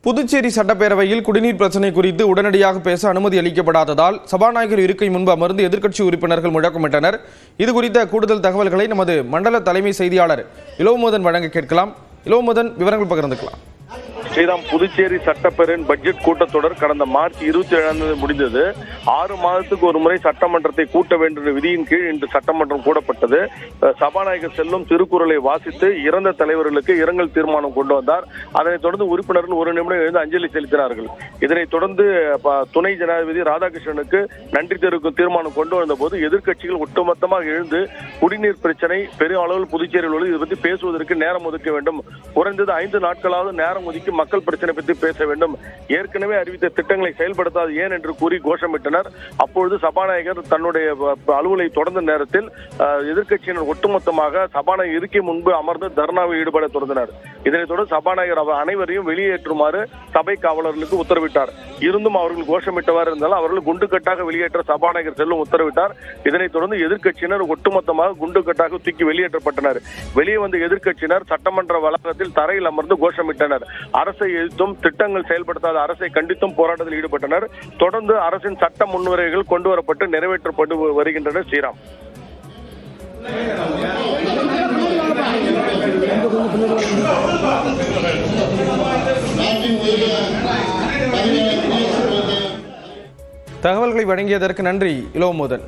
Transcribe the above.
புதுச்சேரி சட்டப்பேரவையில் குடிநீர் பிரச்சினை குறித்து உடனடியாக பேச அனுமதி அளிக்கப்படாததால் சபாநாயகர் இருக்கை முன்பு அமர்ந்து எதிர்க்கட்சி உறுப்பினர்கள் முழக்கமிட்டனர். இதுகுறித்த கூடுதல் தகவல்களை நமது மண்டல தலைமை செய்தியாளர் இளோமோதன் வழங்க கேட்கலாம். இளோமோதன், விவரங்கள் பகிர்ந்துக்கலாம். ஸ்ரீராம், புதுச்சேரி சட்டப்பேரவையின் பட்ஜெட் கூட்டத்தொடர் கடந்த மார்ச் 27 முடிந்தது. 6 மாதத்துக்கு ஒரு முறை சட்டமன்றத்தை கூட்ட வேண்டும் என்ற விதியின் கீழ் இன்று சட்டமன்றம் கூடப்பட்டது. சபாநாயகர் செல்லும் திருக்குறளை வாசித்து இறந்த தலைவர்களுக்கு இரங்கல் தீர்மானம் கொண்டு வந்தார். அதனைத் தொடர்ந்து உறுப்பினர்கள் 1 நிமிடம் எழுந்து அஞ்சலி செலுத்தினார்கள். இதனைத் தொடர்ந்து துணை ஜனாதிபதி ராதாகிருஷ்ணனுக்கு நன்றி தெரிவிக்கும் தீர்மானம் கொண்டு வந்த போது எதிர்க்கட்சிகள் ஒட்டுமொத்தமாக எழுந்து குடிநீர் பிரச்சனை பெரிய அளவில் புதுச்சேரியில் உள்ளது, இது பற்றி பேசுவதற்கு நேரம் ஒதுக்க வேண்டும், குறைந்தது 5 நாட்களாவது நேரம் ஒதுக்கி மக்கள் பிரச்சனை பற்றி பேச வேண்டும், ஏற்கனவே அறிவித்த திட்டங்களை செயல்படுத்தாது ஏன் என்று கூறி கோஷமிட்டனர். அப்பொழுது சபாநாயகர் தன்னுடைய அலுவலை தொடர்ந்த நேரத்தில் எதிர்க்கட்சியினர் ஒட்டுமொத்தமாக சபாநாயகர் இருக்கை முன்பு அமர்ந்து தர்ணாவில் ஈடுபட தொடர்ந்தனர். இதனைத் தொடர்ந்து சபாநாயகர் அனைவரையும் வெளியேற்றுமாறு சபை காவலர்களுக்கு உத்தரவிட்டார். இருந்தும் அவர்கள் கோஷமிட்டவாறு இருந்தாலும் அவர்கள் குண்டுக்கட்டாக வெளியேற்ற சபாநாயகர் செல்லும் உத்தரவிட்டார். இதனைத் தொடர்ந்து எதிர்க்கட்சியினர் ஒட்டுமொத்தமாக குண்டுக்கட்டாக தூக்கி வெளியேற்றப்பட்டனர். வெளியே வந்த எதிர்க்கட்சியினர் சட்டமன்ற வளாகத்தில் தரையில் அமர்ந்து கோஷமிட்டனர். அரசை எதிர்த்தும் திட்டங்கள் செயல்படுத்தாத அரசை கண்டித்தும் போராட்டத்தில் ஈடுபட்டனர். தொடர்ந்து அரசின் சட்ட முன்வரைவுகள் கொண்டு வரப்பட்டு நிறைவேற்றப்பட்டு வருகின்றன. ஸ்ரீராம், தகவல்களை வழங்கியதற்கு நன்றி இளோமோதன்.